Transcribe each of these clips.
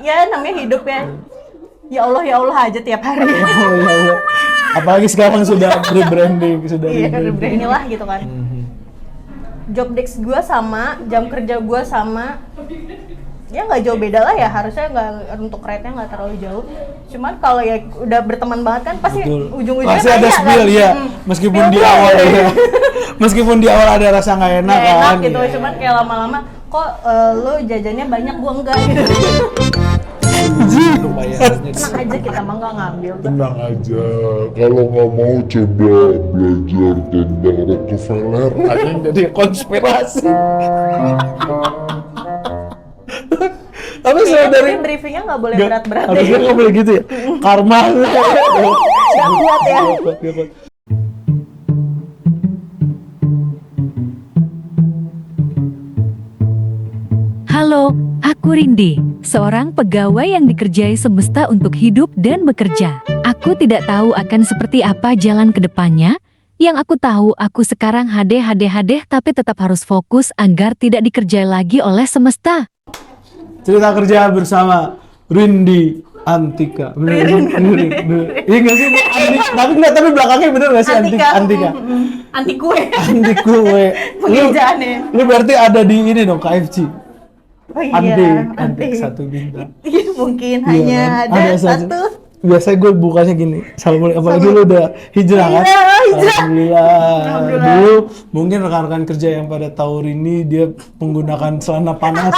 ya namanya hidup ya. Ya Allah aja tiap hari. Ya Allah. Apalagi sekarang sudah rebranding, Iya, rebranding lah gitu kan. Job desk gue sama, jam kerja gue sama. Ya nggak jauh beda lah ya, harusnya nggak, untuk rate-nya nggak terlalu jauh. Cuman kalau ya udah berteman banget kan pasti ujung-ujungnya pasti ada spill kan? Ya, meskipun di awal ya, meskipun di awal ada rasa nggak enak kan. Enak gitu, cuman kayak lama-lama kok lo jajannya banyak, gua enggak gitu. Tenang aja, kita mah nggak ngambil. Tenang aja, kalau nggak mau coba belajar tentang Rockefeller, Ada yang jadi konspirasi. Tapi dari briefingnya nggak boleh berat-berat. Harusnya nggak boleh gitu ya. Karma. Nggak kuat ya. Halo, aku Rindi, seorang pegawai yang dikerjai semesta untuk hidup dan bekerja. Aku tidak tahu akan seperti apa jalan ke depannya. Yang aku tahu, aku sekarang HD tapi tetap harus fokus agar tidak dikerjai lagi oleh semesta. Cerita kerja bersama Rindi Antika. Bener nggak? Iya nggak sih? Tapi belakangnya bener nggak sih Antika? Anti kue. Anti kue. Pengejaannya. Lu berarti ada di ini dong, KFC. Oh iya, Antik satu bintang. Iya, mungkin Iya, hanya kan? ada saja. satu. Biasanya gue bukanya gini, assalamualaikum, apalagi lu udah hijrah kan? Iya, hijrah. Alhamdulillah. Dulu mungkin rekan-rekan kerja yang pada tahu ini dia menggunakan celana panas.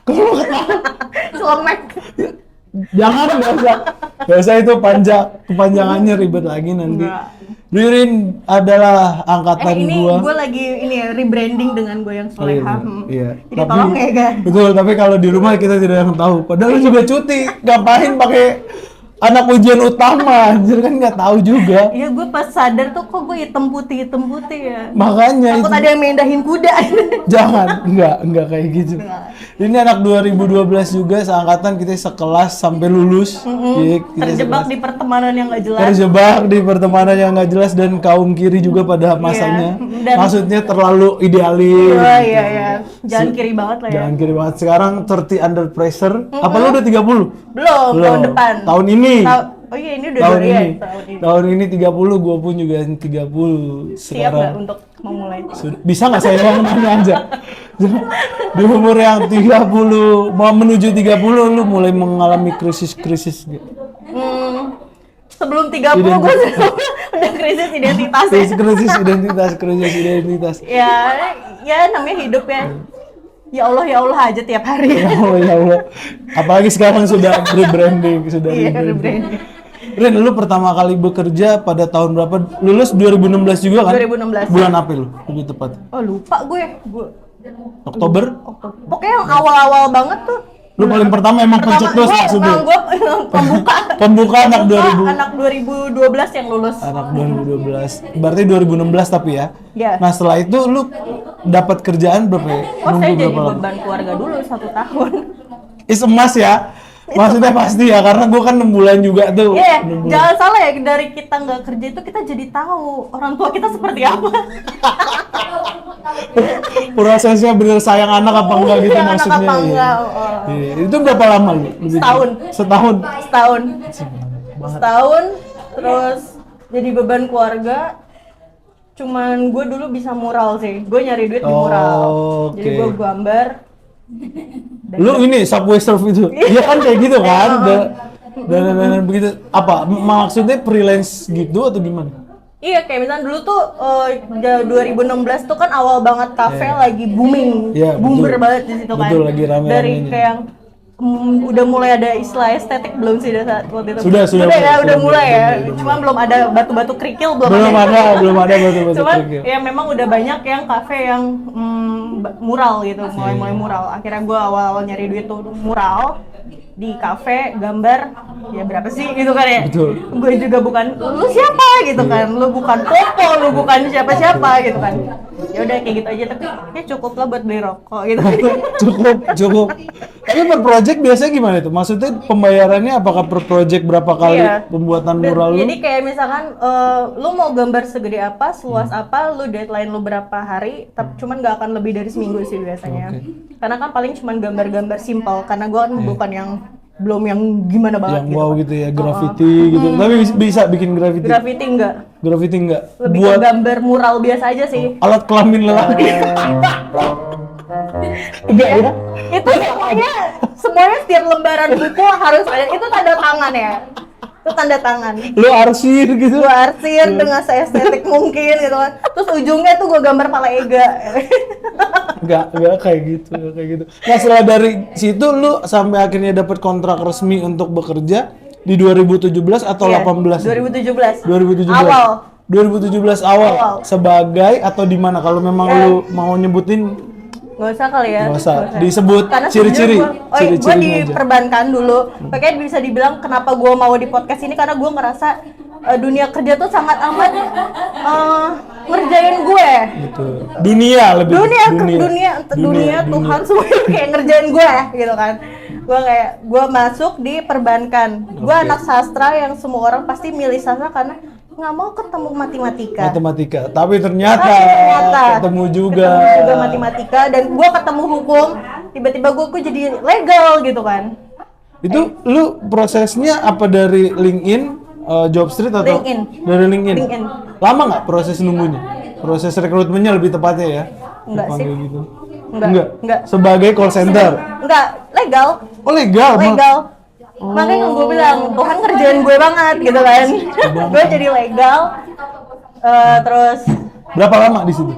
Kalau Selemek. jangan biasa itu kepanjangannya ribet lagi nanti. Ririn adalah angkatan Ini gua. gue lagi rebranding dengan gue yang soleha. Iya. Jadi tolong ya guys. Betul, tapi kalau di rumah kita tidak yang tahu. Padahal lu juga cuti, ngapain pakai anak ujian utama, anjir kan nggak tahu juga. Iya, gue pas sadar tuh kok gue hitam putih ya. Makanya Takut itu. ada yang mindahin kuda. Jangan, enggak kayak gitu. Ini anak 2012 juga, seangkatan kita sekelas sampai lulus. Iya, kita Terjebak sekelas. di pertemanan yang gak jelas. Terjebak di pertemanan yang nggak jelas dan kaum kiri juga pada masanya. Dan- Maksudnya terlalu idealis. Oh iya. Jangan kiri banget lah ya. Jangan kiri banget. Sekarang 30 under pressure. Apa lu udah 30? Belum, tahun depan. Tahun ini. Oh iya, ini udah Tahun durian. ini. Tahun ini 30, gua pun juga 30 Siap sekarang. nggak untuk memulai? Bisa nggak saya yang nanya aja? Di umur yang 30, mau menuju 30, lu mulai mengalami krisis gitu. Sebelum 30 gue udah krisis identitas ya. Krisis identitas. Ya namanya hidup ya. Ya Allah aja tiap hari. Ya Allah. Apalagi sekarang sudah rebranding, Iya, rebranding. Ren, lu pertama kali bekerja pada tahun berapa? Lulus 2016 juga kan? 2016. Bulan April, lebih tepat. Oh lupa gue. Oktober? Pokoknya yang awal-awal banget tuh. Lu paling pertama emang pencetus maksudnya? Gue pembuka. Pembuka anak 2000. Anak 2012 yang lulus. Anak 2012. Berarti 2016 tapi ya? Iya. Nah setelah itu lu dapat kerjaan berapa ya? Oh saya jadi berapa lama? beban keluarga dulu 1 tahun. Is emas ya? Maksudnya pasti ya, karena gua kan 6 bulan juga tuh. Iya, 6 bulan. jangan salah ya, dari kita nggak kerja itu kita jadi tahu orang tua kita seperti apa. Prosesnya bener sayang anak apa enggak gitu Sayang anak maksudnya. apa iya. enggak, Iya. Itu berapa lama lu? Setahun. Setahun. Setahun, terus jadi beban keluarga. Cuman gue dulu bisa mural sih, gue nyari duit di mural. Jadi gue gambar. Lu ini Subway Surf itu? Iya kan kayak gitu kan? Dan begitu. Apa? Maksudnya freelance gitu atau gimana? Iya, kayak misalnya dulu tuh 2016 tuh kan awal banget kafe lagi booming, Iya, boomer betul. banget di situ kan. Betul, lagi rame-ramenya. Dari kayak yang udah mulai ada istilah estetik belum sih saat waktu itu? Sudah, udah mulai ya. udah Cuma belum ada batu-batu kerikil belum belum ada betul-betul. Cuman ya memang udah banyak yang kafe yang mural gitu, mulai mural. Akhirnya gue awal-awal nyari duit tuh mural di kafe, gambar, ya berapa sih gitu kan ya. Betul. Gue juga bukan, lu siapa gitu kan, lu bukan Popo, lu bukan siapa-siapa gitu kan. Ya udah kayak gitu aja, tapi ya cukup lah buat beli rokok gitu. cukup. Tapi per project biasanya gimana itu? Maksudnya pembayarannya apakah per project berapa kali pembuatan mural lu? Jadi kayak misalkan lu mau gambar segede apa, seluas apa, lu deadline lu berapa hari, tapi cuman gak akan lebih dari seminggu sih biasanya. Karena kan paling cuman gambar-gambar simpel, karena gue kan bukan yang belum yang gimana banget yang gitu. wow gitu ya, graffiti gitu. Tapi bisa bikin graffiti. Graffiti enggak, Graffiti enggak. lebih Buat ke gambar mural biasa aja sih. alat kelamin lelaki. Enggak ya? Itu semuanya setiap lembaran buku harus ada, itu tanda tangan ya. Itu tanda tangan. Lu arsir gitu. Gue arsir dengan seestetik mungkin gitu kan. Terus ujungnya tuh gue gambar pala Ega. Enggak kayak gitu, enggak kayak gitu. Nah, setelah dari situ lu sampai akhirnya dapat kontrak resmi untuk bekerja di 2017 atau Iya, 18? 2017. 2017. Awal. 2017 awal. Sebagai atau di mana kalau memang lu mau nyebutin Gak usah kali ya. nggak usah. Disebut Karena ciri-ciri. gue Ciri-cirinya di aja. perbankan dulu. Makanya bisa dibilang kenapa gue mau di podcast ini karena gue ngerasa dunia kerja tuh sangat amat ngerjain gue. Gitu. Dunia lebih Dunia Tuhan semuanya kayak ngerjain gue gitu kan. Gue masuk di perbankan. Gue anak sastra yang semua orang pasti milih sastra karena nggak mau ketemu matematika. Tapi ternyata ketemu juga matematika dan gue ketemu hukum. Tiba-tiba gue jadi legal gitu kan. itu lu prosesnya apa dari LinkedIn, Jobstreet atau LinkedIn. dari LinkedIn? LinkedIn. Lama nggak proses nunggunya? Proses rekrutmennya lebih tepatnya ya? Enggak sih. Dipanggil gitu. Enggak. Sebagai call center. Enggak, legal. Oh legal. Legal. Makanya gue bilang, Tuhan kerjain gue banget gitu kan. Gue jadi legal. Terus Berapa lama di situ?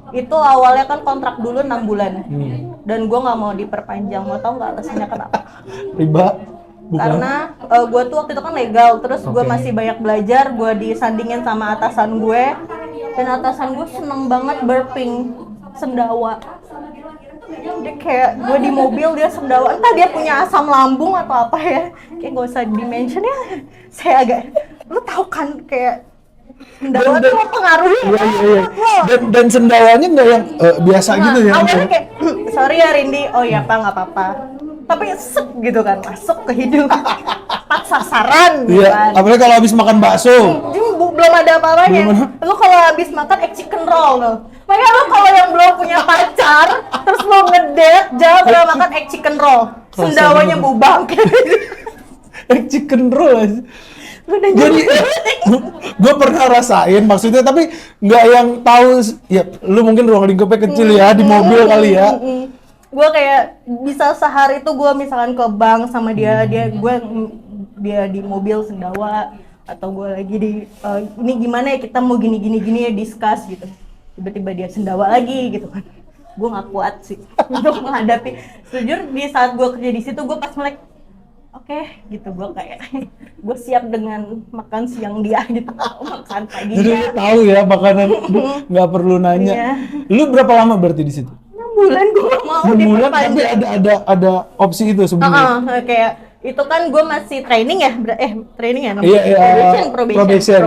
itu awalnya kan kontrak dulu 6 bulan. Dan gue nggak mau diperpanjang. Mau tau nggak alasannya kenapa? Riba? Bukan? Karena gue tuh waktu itu kan legal. Terus gue masih banyak belajar. Gue disandingin sama atasan gue. Dan atasan gue seneng banget burping sendawa. Dia kayak gue di mobil dia sendawa, entah dia punya asam lambung atau apa ya, kayak gak usah di-mention ya. Saya agak, lu tahu kan kayak sendawa tuh mempengaruhi. Iya. Dan sendawanya nggak yang biasa gitu ya? Awalnya kayak, sorry ya Rindy, oh ya pak nggak apa-apa. Tapi sep gitu kan, masuk ke hidung, tepat sasaran gitu Iya. kan. Apalagi kalau habis makan bakso. Belum ada apa-apanya. Lu kalau habis makan egg chicken roll tuh. Makanya lu kalau yang belum punya pacar, terus lu ngedate, jangan pernah makan egg chicken roll. Sendawanya bubang. Egg chicken roll aja. Udah Jadi gue pernah rasain maksudnya tapi nggak yang tahu ya lu mungkin ruang lingkupnya kecil ya di mobil kali ya. Gue kayak bisa sehari itu gue misalkan ke bank sama dia dia di mobil sendawa atau gue lagi di ini gimana ya kita mau gini ya discuss gitu, tiba-tiba dia sendawa lagi gitu kan. Gue nggak kuat sih untuk menghadapi. Sejujur di saat gue kerja di situ gue pas melek oke, gitu gue kayak gue siap dengan makan siang dia gitu, makan pagi Jadi lu dia. tahu ya makanan nggak perlu nanya. Iya. Lu berapa lama berarti di situ? 6 bulan gue gak mau 6 bulan tapi diperpanjang. ada opsi itu sebenarnya. Kayak itu kan gue masih training ya, training ya Iya, probation.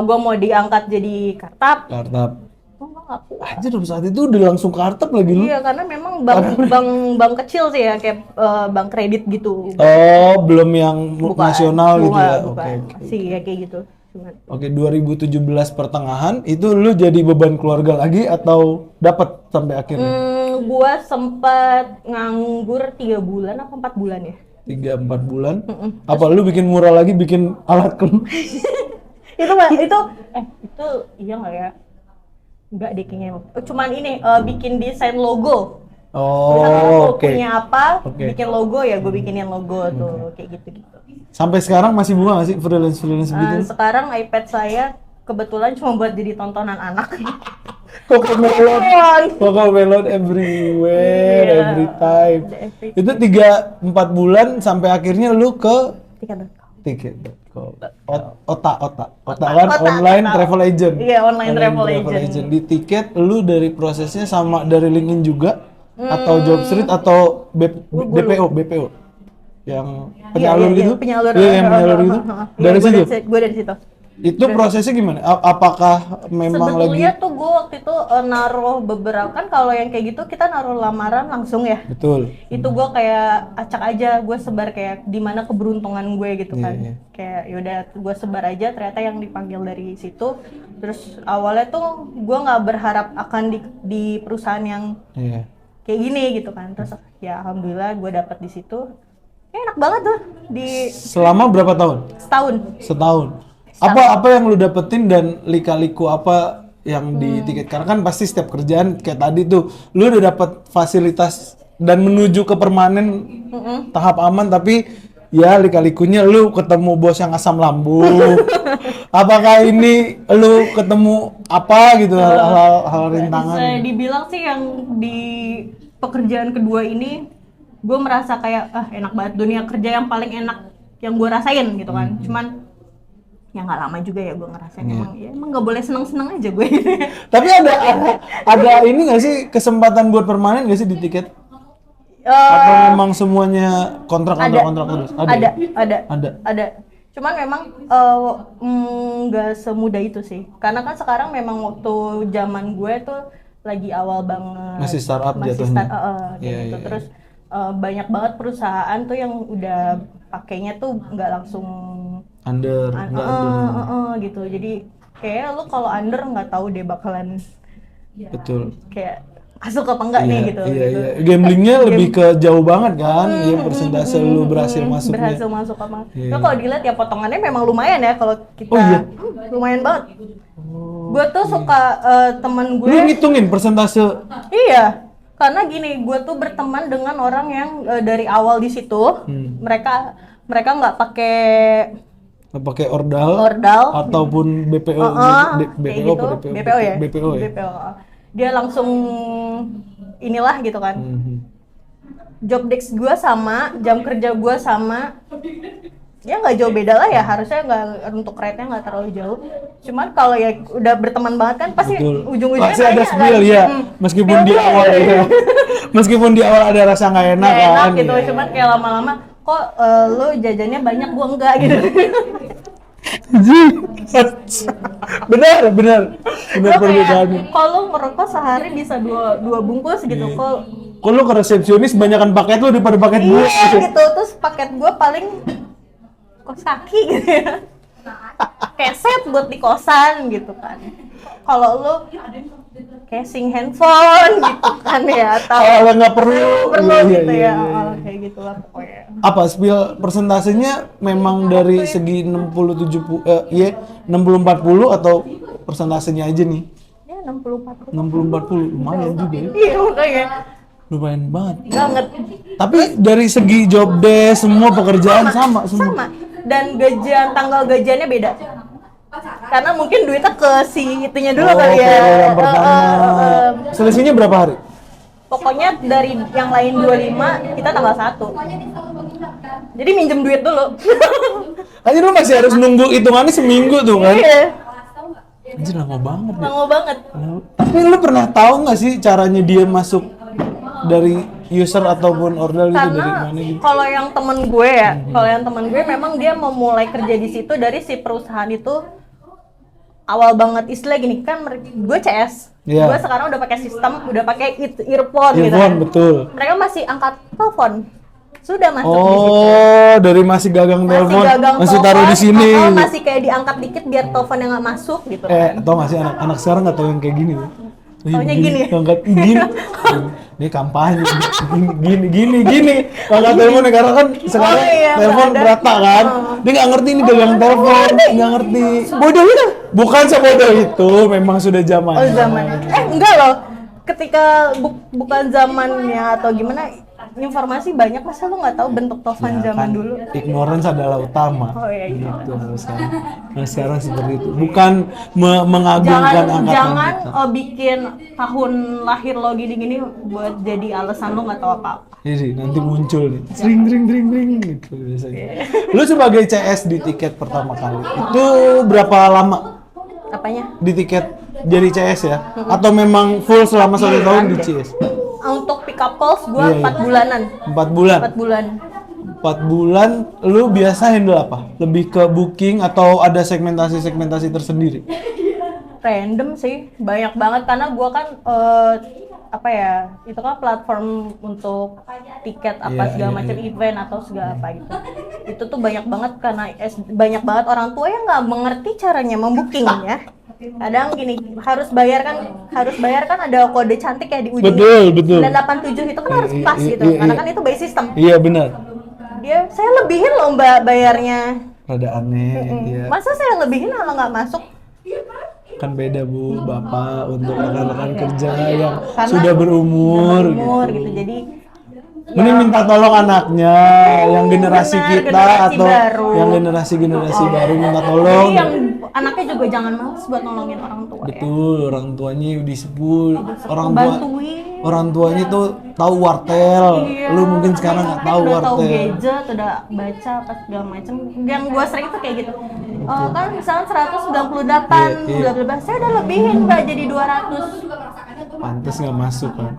Gue mau diangkat jadi kartap. Kartap. Gue gak kuat. Aja saat itu udah langsung kartap lagi lu. Iya karena memang bank kecil sih ya, kayak bank kredit gitu. Oh, belum yang nasional gitu Bukan, ya. bukan. Oke. Sih ya kayak gitu. Cuman Oke, 2017 pertengahan itu lu jadi beban keluarga lagi atau dapat sampai akhirnya? gue sempat nganggur 3 bulan apa 4 bulan ya. 3-4 bulan. Apa lu bikin mural lagi, bikin alat itu iya nggak ya? Enggak deh kayaknya. Cuman ini bikin desain logo. Misalkan aku oke. punya apa, Oke. bikin logo ya gue bikinin logo tuh kayak gitu-gitu. Sampai sekarang masih bunga nggak sih freelance gitu? Sekarang iPad saya kebetulan cuma buat jadi tontonan anak. Cocomelon everywhere, Iya. every time. Every- Itu 3-4 bulan sampai akhirnya lu ke tiket.com. Otak kan online Otak. travel agent. Iya, online travel agent. Di tiket lu dari prosesnya sama dari LinkedIn juga atau Jobstreet atau BPO yang penyalur gitu? Penyalur. Iya, yang penyalur gitu. Dari situ. Gue dari situ. Itu prosesnya gimana? Apakah memang Sebetulnya lagi tuh gue waktu itu naruh beberapa, kan kalau yang kayak gitu kita naruh lamaran langsung ya. betul? Itu gue kayak acak aja, gue sebar kayak di mana keberuntungan gue gitu kan. Iya. Kayak yaudah gue sebar aja, ternyata yang dipanggil dari situ. Terus awalnya tuh gue nggak berharap akan di perusahaan yang Iya. kayak gini gitu kan. Terus ya alhamdulillah gue dapet di situ. Ya, enak banget tuh di Selama berapa tahun? setahun. Setahun. Apa yang lu dapetin dan lika-liku apa yang di tiket? Karena kan pasti setiap kerjaan kayak tadi tuh, lu udah dapat fasilitas dan menuju ke permanen tahap aman, tapi ya lika-likunya lu ketemu bos yang asam lambung. Apakah ini lu ketemu apa gitu hal rintangan? Bisa dibilang sih yang di pekerjaan kedua ini gue merasa kayak enak banget, dunia kerja yang paling enak yang gue rasain gitu kan. Cuman ya nggak lama juga ya gue ngerasain. Emang nggak boleh seneng-seneng aja gue. Tapi ada ini nggak sih kesempatan buat permanen nggak sih di tiket? Atau memang semuanya kontrak terus? Ada. Cuman memang nggak semudah itu sih. Karena kan sekarang memang waktu zaman gue tuh lagi awal banget. Masih startup jatuhnya. Gitu. Terus banyak banget perusahaan tuh yang udah pakainya tuh nggak langsung Under. gitu. Jadi kayak lu kalau under nggak tahu deh bakalan Betul. kayak masuk apa enggak nih gitu. Gamblingnya lebih ke jauh banget kan, ya persentase lu berhasil masuknya. Berhasil masuk apa? Nah, kalau dilihat ya potongannya memang lumayan ya kalau kita. Lumayan banget. Gue tuh suka temen gue. Lu ngitungin persentase? Iya. Karena gini, gue tuh berteman dengan orang yang dari awal di situ, mereka nggak pakai ordal ataupun BPO, BPO gitu. BPO ya. BPO ya. BPO. Dia langsung inilah gitu kan. Job desk gue sama, jam kerja gue sama. Ya nggak jauh beda lah ya, harusnya nggak untuk rate-nya nggak terlalu jauh. Cuman kalau ya udah berteman banget kan pasti ujung-ujungnya pasti ada spill ya, meskipun di awal ya. Meskipun di awal ada rasa nggak enak kan. Gitu, cuman kayak lama-lama kok lu jajannya banyak gua enggak gitu. benar perbedaannya. Kalau merokok sehari bisa dua bungkus gitu. Kalau lu ke resepsionis banyakan paket lu daripada paket gua. Iya gitu, terus paket gua paling kos kaki gitu ya. Keset buat di kosan gitu kan. Kalau lu casing handphone gitu kan ya, atau kalau nggak perlu gitu ya. Kayak gitulah pokoknya. Apa spill persentasenya memang dari segi 60 40 atau persentasenya aja nih? Ya 60 40. 60 40 lumayan juga ya. Iya makanya. Lumayan banget. Banget. Tapi dari segi job desk semua pekerjaan sama semua. Dan tanggal gajiannya beda. Karena mungkin duitnya ke si itunya dulu kali ya. Yang pertama. Selisihnya berapa hari? Pokoknya dari yang lain 25, kita tanggal 1. Jadi minjem duit dulu. Aja lu masih harus nunggu hitungannya seminggu tuh kan? Iya. Anjir lama banget ya. Lama banget. Tapi lu pernah tahu nggak sih caranya dia masuk dari user ataupun ordal gitu dari mana gitu? Kalau yang temen gue ya, kalau yang temen gue memang dia memulai kerja di situ dari si perusahaan itu awal banget, istilah gini kan, gue CS, gue sekarang udah pakai sistem, udah pakai earphone gitu kan. Betul. Mereka masih angkat telepon, sudah masuk di situ. Dari masih gagang telepon, masih telepon, taruh di sini. Masih kayak diangkat dikit biar teleponnya nggak masuk gitu. Tau gak sih anak sekarang nggak tahu yang kayak gini tuh. Taunya gini. Angkat gini. Ini kampanye gini. Angkat telepon karena kan sekarang telepon berata kan. Dia nggak ngerti ini gagang telepon, nggak ngerti. Bodoh itu. Bukan sebodoh itu, memang sudah zamannya. Zamannya. Enggak loh. Ketika bukan zamannya atau gimana, informasi banyak, masa lu nggak tahu bentuk telepon zaman kan, dulu? Ignorance adalah utama. Iya. Gitu sekarang seperti itu. Bukan mengagungkan angkatan. Jangan bikin tahun lahir lo gini-gini buat jadi alasan lo nggak tahu apa-apa. Jadi nanti muncul nih, dring gitu biasanya. Lu sebagai CS di tiket pertama kali, itu berapa lama? Apanya? Di tiket jadi CS ya? Atau memang full selama 1 tahun di CS? Untuk pick up calls gue 4 bulanan. 4 bulan? 4 bulan. 4 bulan, lu biasa handle apa? Lebih ke booking atau ada segmentasi tersendiri? Random sih, banyak banget karena gue kan itu kan platform untuk tiket segala macam event atau segala apa gitu. Itu tuh banyak banget karena banyak banget orang tua yang nggak mengerti caranya membooking ya. Kadang gini, harus bayar kan ada kode cantik ya di ujung. Betul. 987 itu kan harus pas gitu, karena kan itu by system. Iya benar. Dia saya lebihin loh Mbak bayarnya. Rada aneh, ya. Masa saya lebihin malah nggak masuk? Kan beda Bu, Bapak untuk rekan-rekan kerja yang Karena sudah berumur gitu. Jadi mending minta tolong anaknya yang generasi benar, kita generasi atau baru. yang generasi baru minta tolong. Jadi yang anaknya juga jangan males buat nolongin orang tua ya. Betul, orang tuanya udah sepuh, Bantuin. orang tuanya tuh tahu wartel. Lu mungkin sekarang nggak tahu udah tahu wartel. gadget, udah baca apa segala macem. Yang gua sering tuh kayak gitu. Kan misalnya 198, Iya. bla bla bla. Saya udah lebihin Mbak jadi 200. Pantes nggak masuk kan?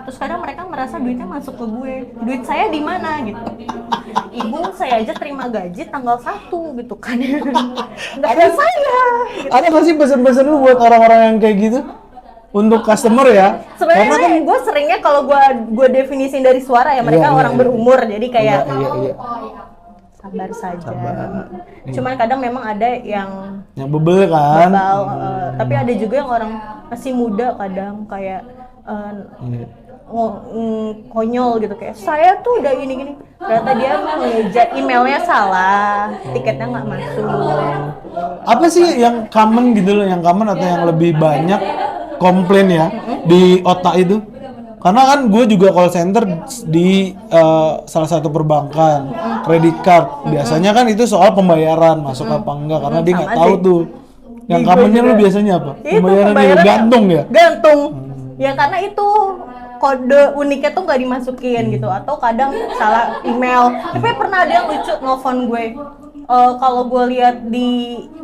Terus kadang mereka merasa duitnya masuk ke gue. Duit saya di mana gitu. Ibu, saya aja terima gaji tanggal 1 gitu kan. Enggak ada saya. Gitu. Ada nggak sih pesan-pesan lu buat orang-orang yang kayak gitu? Untuk customer ya? Sebenarnya Karena kan gue seringnya kalau gue definisin dari suara ya mereka Iya, orang iya. berumur jadi kayak iya. sabar saja. Sabar. Cuman kadang memang ada yang Yang bebel kan? bebal, tapi ada juga yang orang masih muda kadang kayak Iya. konyol gitu kayak saya tuh udah gini ternyata dia mengeja emailnya salah, tiketnya nggak masuk. Apa sih yang common gitu loh, yang common atau yang lebih banyak komplain ya di otak itu? Karena kan gue juga call center di salah satu perbankan, kredit card. Biasanya kan itu soal pembayaran masuk apa enggak, karena dia nggak Sama tahu sih. tuh. Yang Di commonnya gue lu juga. biasanya apa? Itu Pembayaran gantung ya? Gantung. Ya karena itu kode uniknya tuh nggak dimasukin gitu, atau kadang salah email. Tapi pernah ada yang lucu nelfon gue. Kalau gue lihat di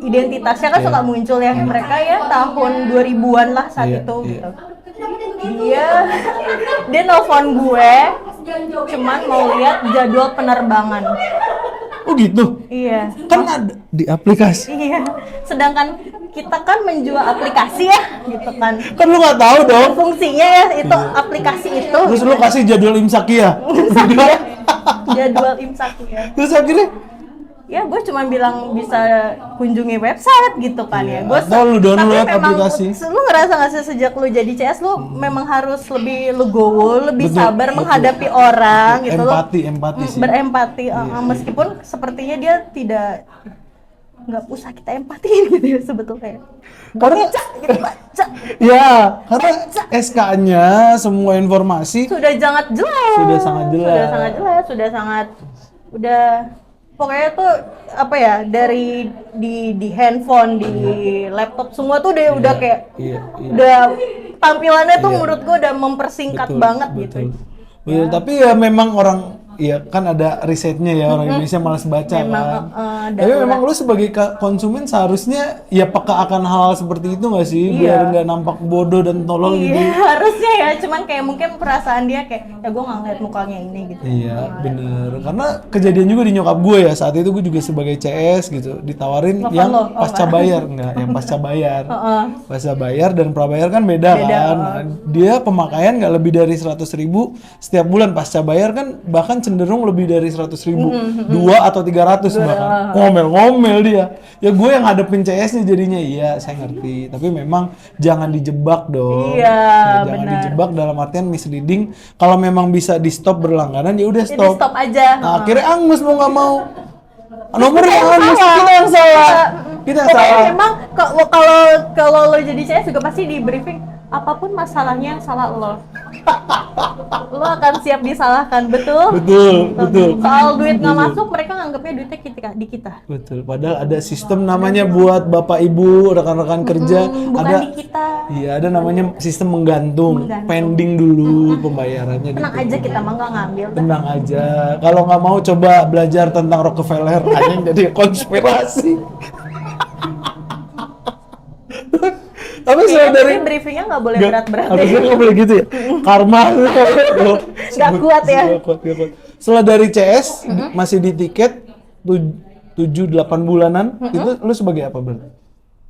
identitasnya kan suka muncul ya mereka ya tahun 2000-an lah saat Iya, itu iya. gitu. Dia nelfon gue cuman mau lihat jadwal penerbangan. Oh gitu? Iya. Kan ada di aplikasi. Iya. Sedangkan kita kan menjual aplikasi ya gitu kan. Kan lu nggak tahu dong. Fungsinya ya itu aplikasi itu. Terus lu kasih jadwal imsaki ya? Jadwal imsak ya. Terus akhirnya Ya gue cuma bilang bisa kunjungi website gitu kan ya. Gue atau lu download tapi memang aplikasi. lu ngerasa nggak sih sejak lu jadi CS lu memang harus lebih legowo, lebih Betul, sabar betul. menghadapi orang gitu loh. Empati sih. Berempati meskipun sepertinya dia tidak nggak usah kita empatiin gitu ya sebetulnya. Karena Gitu, baca. ya, karena SK-nya semua informasi Sudah sangat jelas. Sudah sangat jelas. Sudah sangat udah pokoknya tuh apa ya dari di handphone, di laptop semua tuh udah kayak iya. udah tampilannya tuh menurut gua udah mempersingkat banget gitu. Betul, tapi ya memang orang ya kan ada risetnya ya orang Indonesia malas baca Memang, kan. Tapi memang lu sebagai konsumen seharusnya ya peka akan hal seperti itu nggak sih biar nggak nampak bodoh dan tolol gitu. Iya, harusnya ya, cuman kayak mungkin perasaan dia kayak ya gua nggak ngeliat mukanya ini gitu. Iya bener, karena kejadian juga di nyokap gue ya saat itu gue juga sebagai CS gitu ditawarin Nelfon yang lo? Oh, pasca enggak. bayar enggak, yang pasca bayar. Heeh. Pasca bayar dan prabayar kan beda kan. Nah, dia pemakaian nggak lebih dari 100.000 setiap bulan, pasca bayar kan bahkan cenderung lebih dari 100.000, 2 atau 300 bahkan. Ngomel-ngomel dia. Ya gue yang ngadepin CS-nya jadinya iya saya ngerti, tapi memang jangan dijebak dong. Iya, Ya, jangan benar. dijebak dalam artian misleading. Kalau memang bisa di stop berlangganan ya udah Jadi stop. stop aja. Nah, akhirnya angus mau nggak mau. Nomornya Kita yang angus, salah. kita yang salah. Kita yang Pokoknya salah. memang kalau lo jadi CS juga pasti di briefing apapun masalahnya yang salah lo. Lo akan siap disalahkan, betul? Betul. Soal duit nggak masuk, mereka nganggapnya duitnya di kita. Betul. Padahal ada sistem namanya buat bapak ibu, rekan-rekan kerja. Bukan Ada di kita. Iya, ada namanya sistem menggantung. Pending dulu pembayarannya Tenang gitu. aja kita mah nggak ngambil. Tenang aja. Kalau nggak mau coba belajar tentang Rockefeller, hanya jadi konspirasi. Tapi selain dari Tapi briefingnya nggak boleh berat-berat harusnya ya. nggak boleh gitu ya. Karma. Nggak kuat ya. Nggak kuat. Setelah dari CS masih di tiket 7-8 bulanan itu lu sebagai apa Bel?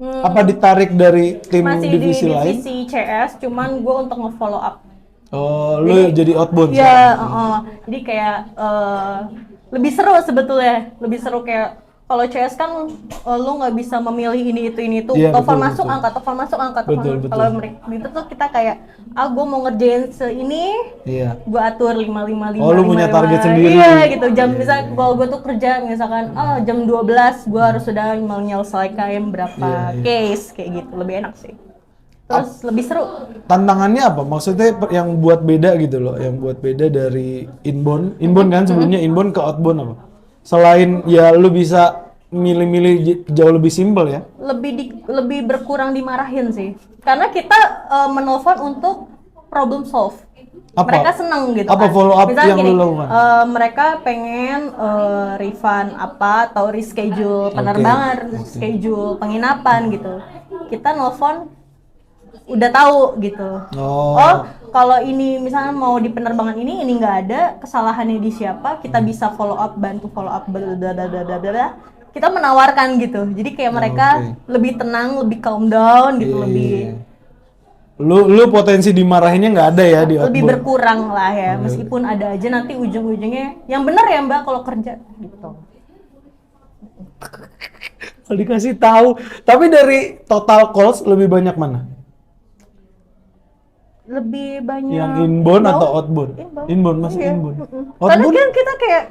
Apa ditarik dari tim Masih divisi di lain? divisi CS, cuman gue untuk nge-follow up. Oh, lu jadi outbound. Ya, jadi kayak lebih seru sebetulnya, lebih seru kayak kalau CS kan lu nggak bisa memilih ini itu. Iya, Telepon betul, masuk betul. angkat, telepon masuk angkat, telepon. Betul, betul. Kalau mereka itu tuh kita kayak gue mau ngerjain ini, Iya. gue atur 5. Oh, lu punya target sendiri. Iya gitu, jam misal kalau gue tuh kerja misalkan jam 12 gue harus sudah menyelesaikan berapa Iya, iya. case kayak gitu, lebih enak sih. Terus lebih seru. Tantangannya apa? Maksudnya yang buat beda gitu loh, yang buat beda dari inbound kan sebelumnya inbound ke outbound apa? Selain ya lu bisa milih-milih jauh lebih simpel ya. Lebih berkurang dimarahin sih. Karena kita menelpon untuk problem solve. Apa? Mereka seneng gitu Apa kan. follow up Misalnya yang gini, lu lakukan? mereka pengen refund apa atau reschedule penerbangan, reschedule penginapan gitu. Kita nelpon udah tahu gitu. Oh. Kalau ini misalnya mau di penerbangan ini nggak ada, kesalahannya di siapa, kita bisa bantu follow up blablabla. Kita menawarkan gitu. Jadi kayak mereka lebih tenang, lebih calm down gitu, Iya, lebih iya. Lu potensi dimarahinnya nggak ada ya di lebih outbound. berkurang lah ya. Meskipun ada aja nanti ujung-ujungnya yang benar ya Mbak kalau kerja gitu. Kalau dikasih tahu. Tapi dari total calls lebih banyak mana? Lebih banyak Yang inbound atau outbound? Inbound, masih Iya. inbound. Karena Outbound? kan kita kayak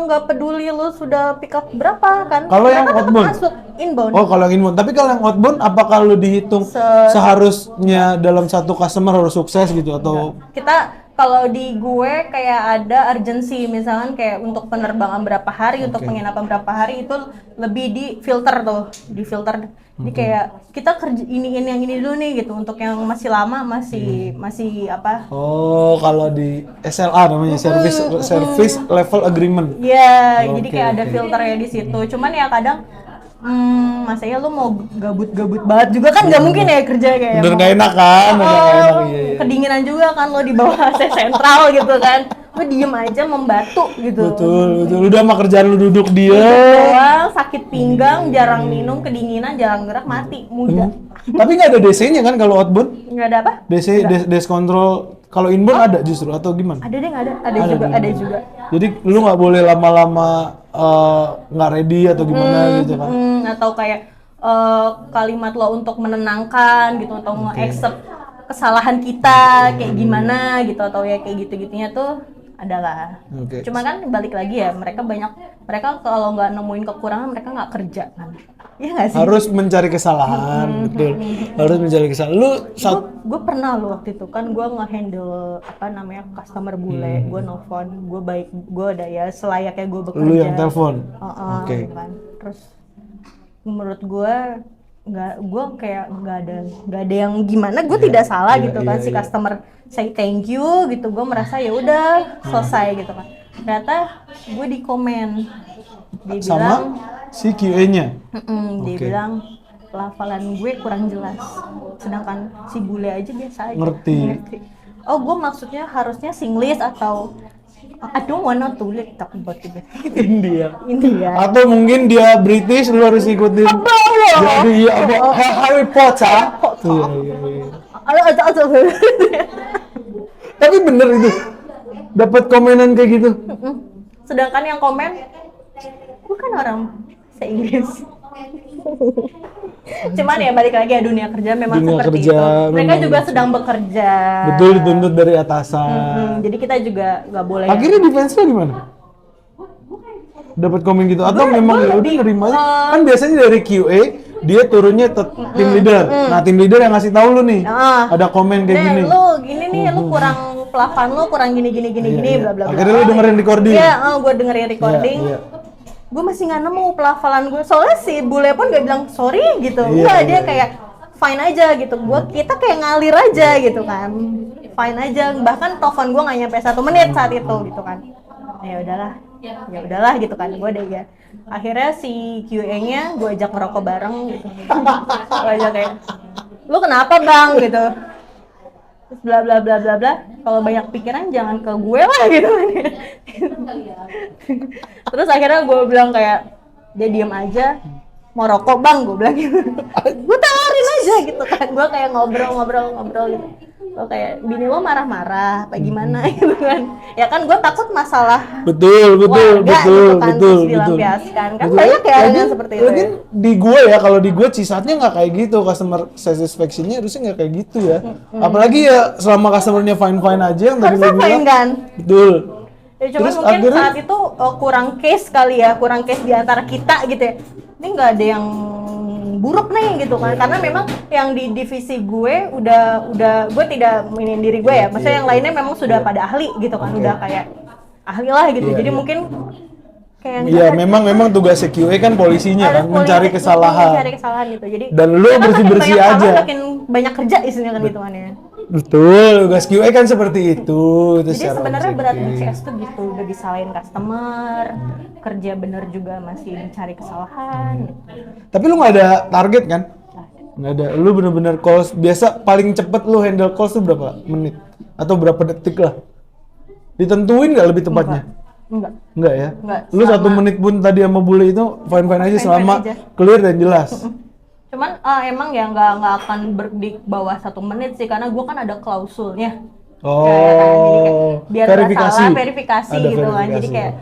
nggak peduli lu sudah pick up berapa kan. Kalau yang Mereka tetap outbound? masuk inbound. Oh, kalau yang inbound. Tapi kalau yang outbound, apakah lu dihitung seharusnya dalam satu customer harus sukses gitu atau? Kita kalau di gue kayak ada urgency, misalkan kayak untuk penerbangan berapa hari, untuk penginapan berapa hari itu lebih di filter tuh, di filter. Jadi kayak kita kerja ini yang ini dulu nih gitu. Untuk yang masih lama masih apa? Oh, kalau di SLA namanya service level agreement. Iya, jadi Oke, kayak ada oke. filternya di situ. Cuman ya kadang masa ya lu mau gabut-gabut banget juga kan nggak mungkin ya kerja kayak Bener mau- nggak enak kan? Bener nggak enak, iya, iya. kedinginan juga kan lo di bawah AC sentral gitu kan, lo diem aja membatu gitu. Betul. Udah mah kerjaan lu duduk dia. Doang, sakit pinggang, jarang minum, kedinginan, jarang gerak, mati muda. Tapi nggak ada DC-nya kan kalau outbound? Nggak ada apa? Desk control. Kalau inbound ada justru atau gimana? Ada deh, nggak ada. Ada juga. Jadi lu nggak boleh lama-lama nggak ready atau gimana gitu kan? Atau kayak kalimat lo untuk menenangkan gitu, atau nge-accept kesalahan kita kayak gimana gitu, atau ya kayak gitu-gitunya tuh adalah. Oke. Cuma kan balik lagi ya, mereka kalau nggak nemuin kekurangan mereka nggak kerja kan. Iya nggak sih? Harus mencari kesalahan, betul. Harus mencari kesalahan. Lu Gue pernah lo waktu itu kan gue nge-handle apa namanya customer bule, gue nelfon, gue baik, gue ada ya selayaknya gue bekerja. lu yang telepon. Oke. Kan. Terus menurut gue gue kayak nggak ada yang gimana, gue tidak salah gitu kan, si customer say thank you gitu, gue merasa ya udah selesai gitu kan. Ternyata gue di komen dia Sama bilang si QA-nya. dia bilang pelafalan gue kurang jelas, sedangkan si bule aja biasa aja Ngerti. Oh, gue maksudnya harusnya Singlish atau I don't wanna to talk about it. India. India. Atau mungkin dia British, lu harus ikutin. Jadi ya apa Harry Potter. Iya. Tapi bener itu. Dapat komenan kayak gitu. Sedangkan yang komen bukan orang se-Inggris. Cuman ya balik lagi ya, dunia kerja memang Dunia seperti kerja itu. Mereka memang juga sedang bekerja. Betul, dituntut dari atasan. Jadi kita juga nggak boleh. Akhirnya defense lo gimana? Dapat komen gitu atau memang ya udah nerima aja? Kan biasanya dari QA dia turunnya tim leader. Nah, tim leader yang ngasih tahu lu nih. Ada komen kayak gini. Lu gini nih, lu kurang pelafon lu kurang gini bla bla bla. Akhirnya lu dengerin recording. Iya, gue dengerin recording. Iya. Gue masih nggak nemu pelafalan gue, soalnya si bule pun gak bilang sorry gitu. Iya, Enggak, dia iya. kayak fine aja gitu. Kita kayak ngalir aja gitu kan, fine aja. Bahkan telepon gue nggak nyampe 1 menit saat itu gitu kan. Ya udahlah gitu kan. Gue deh ya. Akhirnya si QA-nya gue ajak ngerokok bareng gitu. Gue ajak kayak, lu kenapa bang gitu. Terus bla bla bla bla bla. Kalau banyak pikiran jangan ke gue lah gitu. Terus akhirnya gue bilang kayak, dia diem aja, mau rokok bang, gue bilang gitu. Gue tawarin aja gitu kan, gue kayak ngobrol gitu. lo kayak bini lo marah-marah apa gimana gitu kan. Ya kan gue takut masalah Betul, warga gitu kan terus dilampiaskan. Kan banyak ya yang seperti itu. Lagian di gue ya, kalau di gue CSAT-nya nggak kayak gitu, customer satisfaction-nya harusnya nggak kayak gitu ya. Apalagi ya selama customer-nya fine-fine aja yang tadi Harusnya lo bilang. fine kan? Betul. Ya cuman Terus mungkin akhirnya- saat itu kurang case kali ya, kurang case di antara kita gitu ya. Ini nggak ada yang buruk nih gitu kan, karena memang yang di divisi gue udah gue tidak mainin diri gue ya, maksudnya yang lainnya memang sudah pada ahli gitu kan, udah kayak ahli lah gitu, Iya, jadi iya. mungkin kayak Iya, memang tugasnya QA kan polisinya kan, mencari kesalahan. mencari kesalahan gitu, jadi Dan lu karena makin bersih-bersih banyak salah, aja. makin banyak kerja isinya kan hitungannya. Betul, tugas QA kan seperti itu. Jadi sebenarnya berat di CS tuh gitu, udah disalahin customer, kerja bener juga masih dicari kesalahan. Gitu. Tapi lu nggak ada target kan? Nggak ada. Lu bener-bener calls biasa paling cepet lu handle calls tuh berapa menit atau berapa detik lah? Ditentuin nggak lebih tepatnya? Enggak. Enggak ya? Enggak, Lu 1 menit pun tadi sama bule itu fine-fine aja Fine-fine selama aja. clear dan jelas. Cuman emang ya nggak akan di bawah 1 menit sih, karena gue kan ada klausulnya. Oh, Kayak kan, jadi kayak biar nggak verifikasi. salah verifikasi Ada gitu kan, jadi verifikasi, kayak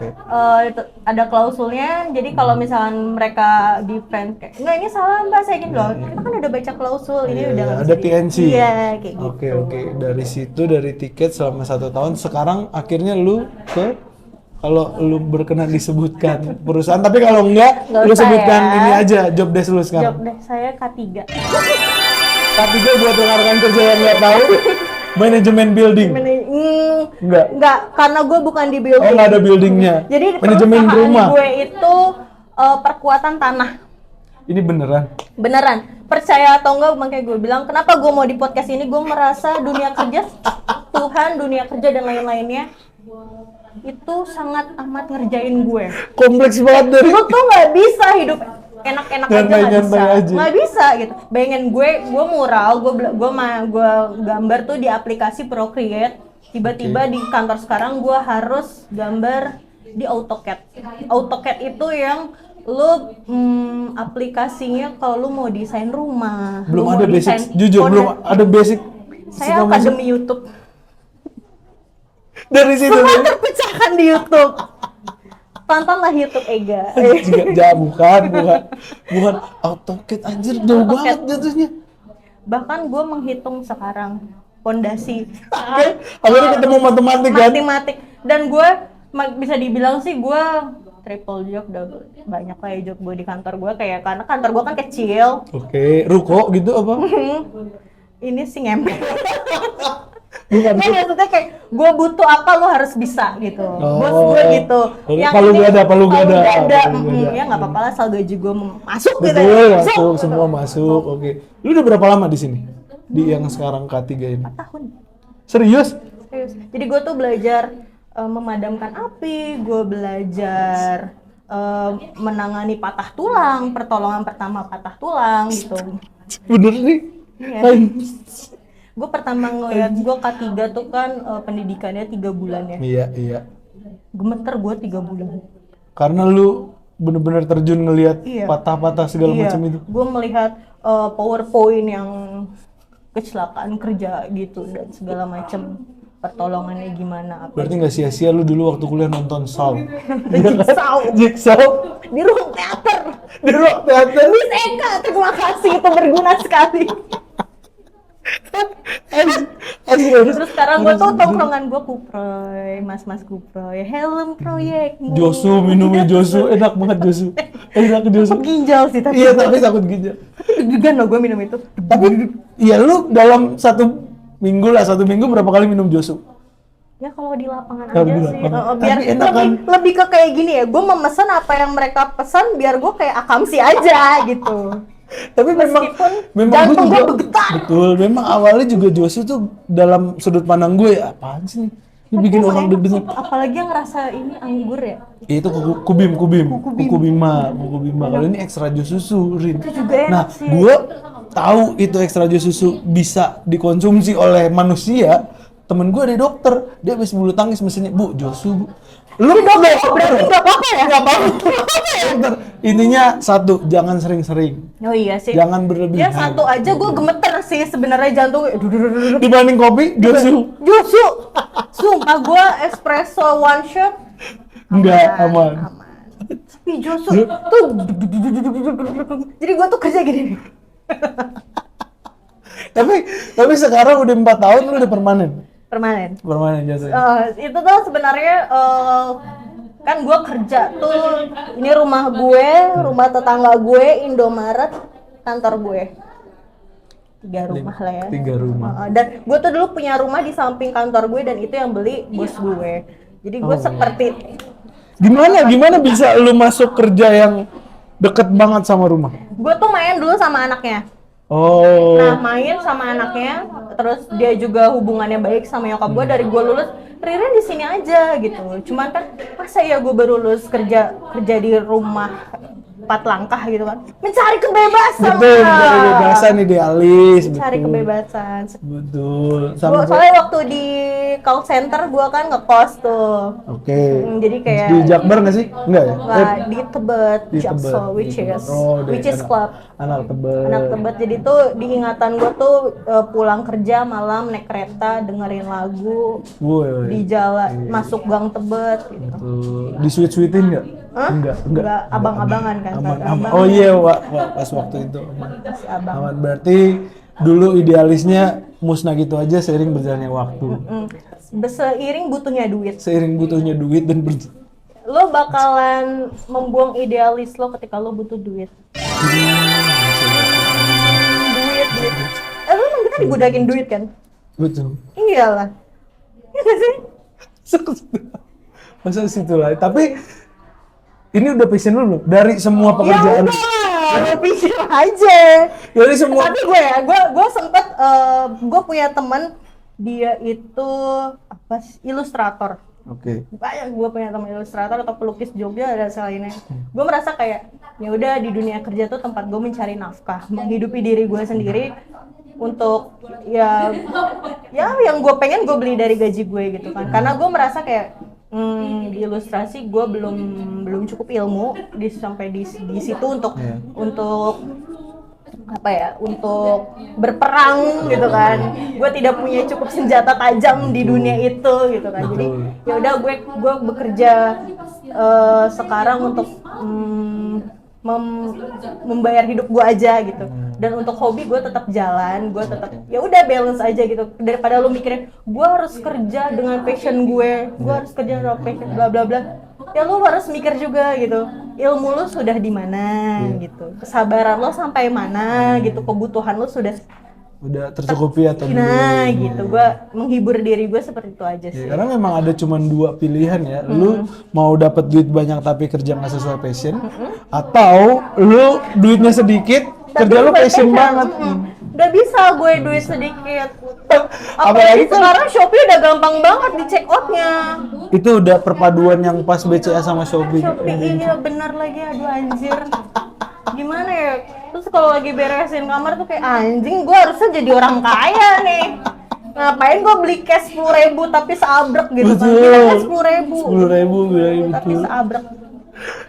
oke. ada klausulnya, jadi kalau misalkan mereka defense kayak nggak ini salah mbak saya gini loh, kita kan udah baca klausul, ini Iya, udah nggak ada bisa TNC. iya kayak gitu. Oke. Dari situ, dari tiket selama 1 tahun, sekarang akhirnya lu ke, kalau lu berkenan disebutkan perusahaan, tapi kalau enggak, Nggak lu usah sebutkan ya. ini aja job desk lu Job sekarang. deh saya K3. Tapi gue buat rekan-rekan kerja yang nggak tahu, manajemen building. Nggak. Karena gue bukan di building. Oh, nggak ada buildingnya. Jadi Manajemen perusahaan rumah. gue itu perkuatan tanah. Ini beneran. Beneran, percaya atau enggak, makanya gue bilang kenapa gue mau di podcast ini, gue merasa dunia kerja, Tuhan, dunia kerja dan lain-lainnya itu sangat amat ngerjain gue. Kompleks banget dari. Gue tuh nggak bisa hidup enak-enak aja, nggak Nyantai-nyantai bisa, aja. nggak bisa gitu. Bayangin gue mural, gue gambar tuh di aplikasi Procreate, tiba-tiba di kantor sekarang gue harus gambar di AutoCAD. AutoCAD itu yang lu aplikasinya kalau lu mau desain rumah, Belum lu mau ada basic, desain jujur belum fondasi. ada basic. Saya Semua masuk akademi YouTube, dari situ. semua terpecahkan di YouTube. Tontonlah YouTube Ega. bukan AutoCAD, anjir jauh banget jatuhnya. Bahkan gue menghitung sekarang pondasi Akhirnya ketemu matematik kan. matematik, dan gue bisa dibilang sih gue triple job, double banyak lah ya job gue di kantor gue, kayak karena kantor gue kan kecil. Oke, ruko gitu apa? Ini sih ngempel. Bukan. Nah, maksudnya kayak gue butuh apa lo harus bisa gitu. Bos gue gitu. Oke, palu gada. Palu Palu gada. gada. Ya nggak apa-apa lah, asal gaji gue masuk gitu. Betul, ya. masuk, semua masuk. Oke. Lu udah berapa lama di sini? Di yang sekarang K3 ini? 4 tahun. Serius? Serius. Jadi gue tuh belajar memadamkan api, gue belajar menangani patah tulang, pertolongan pertama patah tulang gitu. Bener nih? Iya. Gue pertama ngeliat, gue K3 tuh kan pendidikannya 3 bulan ya. Iya. Gemeter gue 3 bulan. Karena lu bener-bener terjun ngelihat Iya. patah-patah segala macam itu. Gue melihat PowerPoint yang kecelakaan kerja gitu dan segala macam, pertolongannya gimana apa. Berarti nggak sia-sia lu dulu waktu kuliah nonton Saw. Jigsaw di ruang teater. Di ruang teater. Miss Eka, terima kasih, itu berguna sekali. Terus sekarang gue tuh tongkrongan gue Kuproy, mas-mas Kuproy, helm proyek. Josu, minumnya Josu, enak banget Josu. Enak Josu. Takut ginjal sih tapi. Iya, tapi takut ginjal. Deg-degan loh gue minum itu. Tapi ya lu dalam 1 minggu berapa kali minum Josu? Ya kalau di lapangan Kalau aja di sih, lapangan. biar Tapi enak kan? lebih ke kayak gini ya. Gue memesan apa yang mereka pesan biar gue kayak akamsi aja gitu. Tapi memang Meskipun gua jantung juga gue bergetar. betul, memang awalnya juga Josu tuh dalam sudut pandang gue ya, apaan sih nih? Ini bikin Tapi orang enak deg-degan. sih, apalagi yang ngerasa ini anggur ya. Itu kubim. Kuku bima. Kalau ini ekstra jus susu, Rin. Itu juga enak Nah, sih. gue tahu itu ekstra jus susu bisa dikonsumsi oleh manusia. Temen gue ada dokter, dia habis bulu tangkis mesinnya, Bu, Josu, Bu. Lu Berarti nggak apa-apa ya? Nggak apa-apa. Dokter. Intinya satu, jangan sering-sering. Oh iya sih. Jangan berlebihan. Ya satu aja gue gemeter bener sih sebenarnya jantung Dibanding kopi, justru Justru, sumpah gue espresso one shot enggak aman. Tapi justru tuh jadi gue tuh kerja gini. Tapi sekarang udah 4 tahun lu udah permanen Permanen. jatuhnya. Itu tuh sebenarnya kan gue kerja tuh, ini rumah gue, rumah tetangga gue, Indomaret, kantor gue. 3 rumah lah ya. 3 rumah. Dan gue tuh dulu punya rumah di samping kantor gue dan itu yang beli bos gue. Jadi gue seperti Gimana bisa lu masuk kerja yang deket banget sama rumah? gue tuh main dulu sama anaknya. Oh. Nah, main sama anaknya, terus dia juga hubungannya baik sama nyokap gue dari gue lulus. Ririn di sini aja gitu. Cuman kan masa ya gue baru lulus kerja di rumah 4 langkah gitu kan. Mencari kebebasan. Betul, mencari kebebasan idealis. Mencari betul. kebebasan. Betul. Gua, soalnya waktu di call center gue kan ngekos tuh. Oke. Jadi kayak Di Jakbar nggak sih? Enggak ya? nggak di Tebet, Di Jakso, Tebet. which is Di club. Anak Tebet. Anak Tebet. Jadi tuh diingatan gue tuh pulang kerja malam naik kereta dengerin lagu Woi. di jalan masuk gang Tebet gitu. Betul. Di sweet-sweetin nggak? Hah? Enggak. Abang-abangan kan. Aman. Abang- Oh iya, pas waktu itu aman. si abang. Aman. Berarti dulu idealisnya musnah gitu aja seiring berjalannya waktu. Seiring butuhnya duit. Seiring butuhnya duit dan Lo bakalan membuang idealis lo ketika lo butuh duit. Duit. Lo emang kita dibudakin duit kan? betul. Iyalah. Iya nggak sih? Masa situ lah. Tapi ini udah passion lu belum? Dari semua pekerjaan. Ya udah, pikir aja. Dari semua. Tapi gue sempet, gue punya teman dia itu apa sih, ilustrator. Oke. Banyak gue punya teman ilustrator atau pelukis Jogja ada lainnya. Gue merasa kayak ya udah di dunia kerja tuh tempat gue mencari nafkah, menghidupi diri gue sendiri untuk ya yang gue pengen gue beli dari gaji gue gitu kan. Karena gue merasa kayak di ilustrasi gue belum cukup ilmu sampai di situ untuk apa ya, untuk berperang gitu kan. Gue tidak punya cukup senjata tajam di dunia itu gitu kan. Jadi ya udah gue bekerja sekarang untuk membayar hidup gue aja gitu. Dan untuk hobi gue tetap jalan, gue tetap ya udah balance aja gitu. Daripada lu mikirin gue harus kerja dengan passion gue harus kerja dengan passion bla bla bla. Ya lu harus mikir juga gitu, ilmu lu sudah di mana gitu, kesabaran lo sampai mana gitu, kebutuhan lo sudah tercukupi atau belum. Nah gitu, gue menghibur diri gue seperti itu aja sih. Ya, karena memang ada cuma 2 pilihan ya. Lu mau dapat duit banyak tapi kerja nggak sesuai passion, atau lu duitnya sedikit, kerja lu passion banget. Gak bisa gue duit sedikit. Apalagi Apalagi sekarang Shopee udah gampang banget di check outnya. Itu udah perpaduan yang pas BCA sama Shopee. Iya bener lagi, aduh anjir. Gimana ya? Terus kalau lagi beresin kamar tuh kayak anjing, gue harusnya jadi orang kaya nih. Ngapain gue beli cash 10.000 tapi seabrek gitu kan? Kita kan 10.000. Tapi seabrek.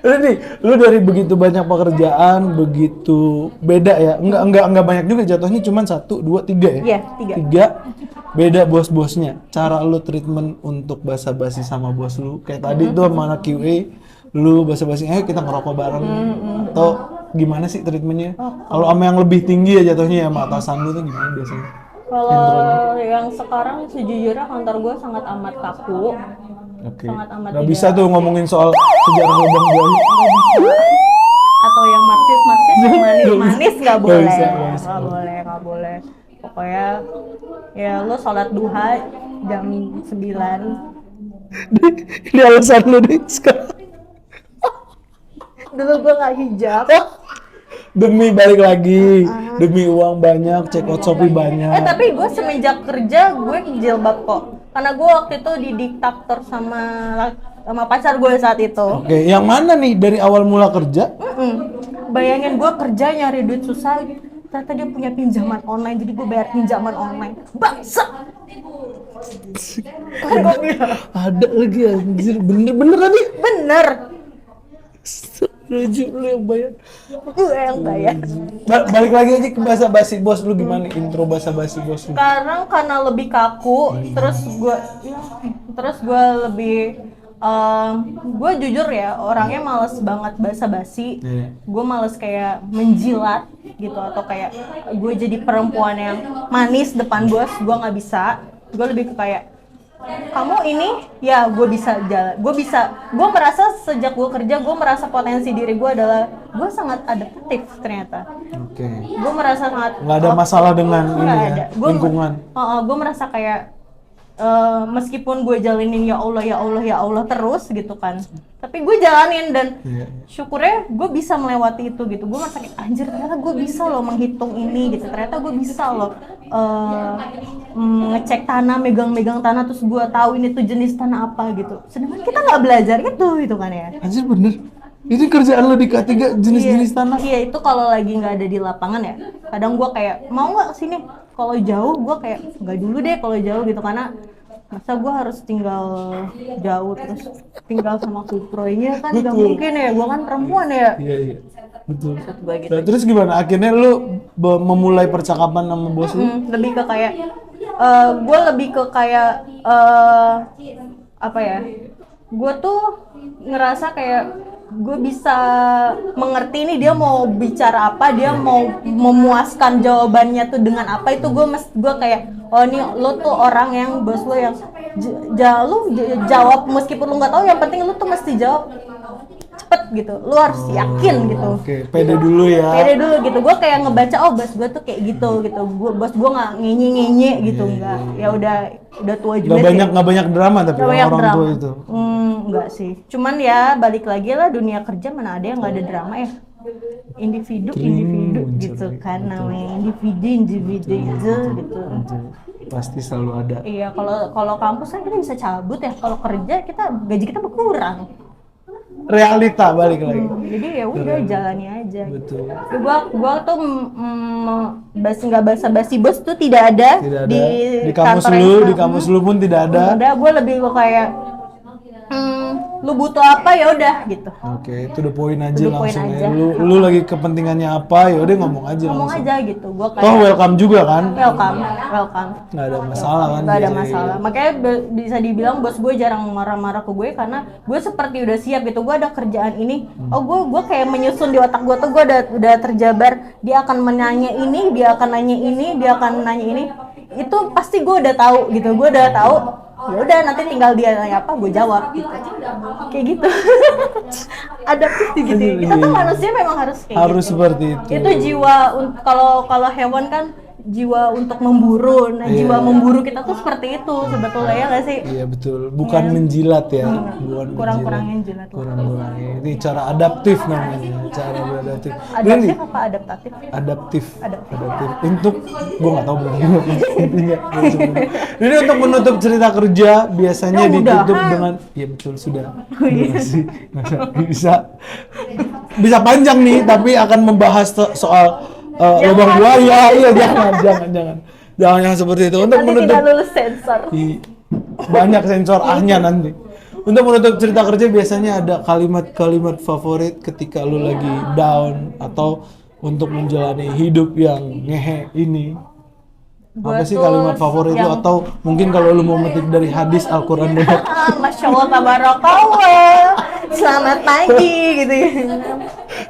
Nih, lu dari begitu banyak pekerjaan, begitu beda ya? Enggak banyak juga jatuhnya, cuman 1, 2, 3 ya? Iya, 3. Beda bos-bosnya. Cara lu treatment untuk basa-basi sama bos lu, kayak tadi tuh sama anak QA, lu basa-basi, kita ngerokok bareng. Atau gimana sih treatmentnya? Kalau sama yang lebih tinggi ya jatuhnya ya, sama atasan lu tuh gimana biasanya? Kalau yang sekarang sejujurnya kantor gue sangat amat kaku. Oke. Sangat amat Nggak tidak. bisa tuh ngomongin soal sejarah lubang buaya. Atau yang marxis yang manis-manis nggak boleh. bisa. Nggak boleh. Pokoknya ya lo sholat duha jam 9. Ini alasan lu deh sekarang. Dulu gue nggak hijab. Demi balik lagi, demi uang banyak, check out Shopee banyak. Tapi gue semenjak kerja gue jilbab kok. Karena gue waktu itu didiktator sama pacar gue saat itu. Oke, yang mana nih dari awal mula kerja? Bayangin gue kerja nyari duit susah, ternyata dia punya pinjaman online, jadi gue bayar pinjaman online. Bangsa! Kan gue bilang, Ada lagi anjir, bener tadi. bener! Rujuk lu yang bayar. Gue yang bayar. Balik lagi aja ke bahasa basi bos lu gimana intro bahasa basi bos lu? Sekarang karena lebih kaku, terus gue lebih gue jujur ya orangnya males banget basa-basi. Gue males kayak menjilat gitu atau kayak gue jadi perempuan yang manis depan bos, gue nggak bisa. Gue lebih ke kayak kamu ini ya gue bisa jalan, gue merasa sejak gue kerja gue merasa potensi diri gue adalah gue sangat adaptif ternyata. Oke. Gue merasa sangat Nggak ada masalah dengan ini nggak ya, ada. lingkungan. Gue merasa kayak meskipun gue jalanin ya Allah terus gitu kan, tapi gue jalanin dan syukurnya gue bisa melewati itu gitu. Gue merasa kayak anjir ternyata gue bisa loh menghitung ini gitu, ternyata gue bisa loh ngecek tanah, megang tanah terus gue tahu ini tuh jenis tanah apa gitu. Sedangkan kita nggak belajar itu kan ya. Anjir bener. Ini kerjaan lo di K3 jenis-jenis tanah. Iya itu kalau lagi nggak ada di lapangan ya. Kadang gue kayak mau nggak kesini. Kalau jauh gue kayak nggak dulu deh kalau jauh gitu, karena masa gue harus tinggal jauh terus tinggal sama kuproynya kan nggak mungkin ya. Gue kan perempuan ya. Iya betul. Gitu. Nah, terus gimana akhirnya lu memulai percakapan sama bos lu? Lebih ke kayak gue lebih ke kayak apa ya? Gue tuh ngerasa kayak gue bisa mengerti nih dia mau bicara apa, dia mau memuaskan jawabannya tuh dengan apa. Itu gue kayak oh ini lo tuh orang yang bos lo yang jawab meskipun lo nggak tahu, yang penting lo tuh mesti jawab cepet gitu, lo harus yakin gitu. Oke, pede dulu ya. Pede dulu gitu. Gue kayak ngebaca oh bos gue tuh kayak gitu. Bos gue nggak ngenye gitu, nggak. Ya udah tua juga. Nggak banyak drama tapi orang tua itu. Enggak sih. Cuman ya balik lagi lah, dunia kerja mana ada yang nggak ada drama ya. Individu gitu kan namanya, individu gitu. Pasti selalu ada. Iya, kalau kampus kan kita bisa cabut ya. Kalau kerja gaji kita berkurang. Realita balik lagi. Jadi ya udah jalani aja. Betul. Gua tuh nggak basa-basi bos tuh tidak ada. Di kampus di kampus lu pun tidak ada. Udah, gue lebih kayak lu butuh apa ya udah gitu. Oke, itu the point aja langsung ya. Lu lagi kepentingannya apa ya udah ngomong aja langsung. Gitu. Gua kayak welcome juga kan? Welcome. Nggak ada masalah kan? Nggak ada masalah. Makanya bisa dibilang bos gue jarang marah-marah ke gue karena gue seperti udah siap gitu. Gue ada kerjaan ini. Gue kayak menyusun di otak gue tuh gue udah terjabar. Dia akan menanya ini, dia akan nanya ini, dia akan nanya ini. Itu pasti gue udah tahu gitu. Gue udah tahu. Ya udah nanti tinggal dia nanya apa gue jawab gitu. Kayak gitu. Adaptif gitu. Kita tuh manusia memang harus kayak harus gitu. Seperti itu. Itu jiwa kalau hewan kan jiwa untuk memburu. Nah, jiwa memburu kita tuh seperti itu sebetulnya ya nggak sih? Iya betul. Bukan menjilat ya. Kurang-kurangin jilat. Kurang-kurangin. Ini cara adaptif namanya. Cara beradaptif. Adaptif apa adaptatif? Adaptif. Untuk gue nggak tahu benar intinya. Jadi untuk menutup cerita kerja biasanya ditutup dengan ya betul sudah. Bisa panjang nih tapi akan membahas soal lubang buaya. Iya jangan seperti itu. Untuk nanti menutup tidak lulus sensor. Banyak sensor ahnya nanti. Untuk menutup cerita kerja biasanya ada kalimat-kalimat favorit ketika lu lagi down atau untuk menjalani hidup yang ngehe ini. Apa sih kalimat favorit lu atau mungkin kalau lu mau metik dari hadis Al-Qur'an dulu. Masya Allah, tabarakallah. Selamat pagi gitu ya.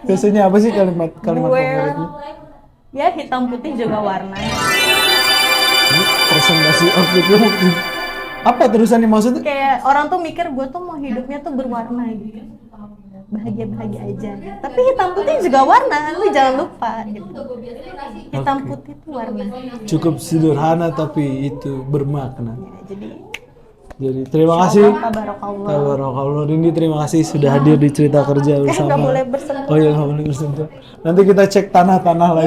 Biasanya apa sih kalimat favorit lu? Ya hitam putih juga warna. Ini presentasi outfit lu mungkin. Apa terusannya maksudnya? Kayak orang tuh mikir gue tuh mau hidupnya tuh berwarna gitu. Bahagia-bahagia aja. Tapi hitam putih juga warna, lu jangan lupa gitu. Hitam putih itu warna. Cukup sederhana tapi itu bermakna. Ya, jadi terima kasih. Tabarakallah. Rindy terima kasih sudah hadir di cerita kerja bersama. Nggak boleh bersentuh. Oh iya nggak boleh bersentuh. Nanti kita cek tanah-tanah lagi.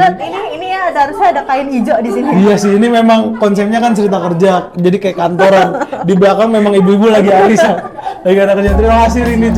Ini ya harusnya ada kain hijau di sini. Iya sih, ini memang konsepnya kan cerita kerja. Jadi kayak kantoran. Di belakang memang ibu-ibu lagi arisan. Lagi ada kerja. Terima kasih Rindy.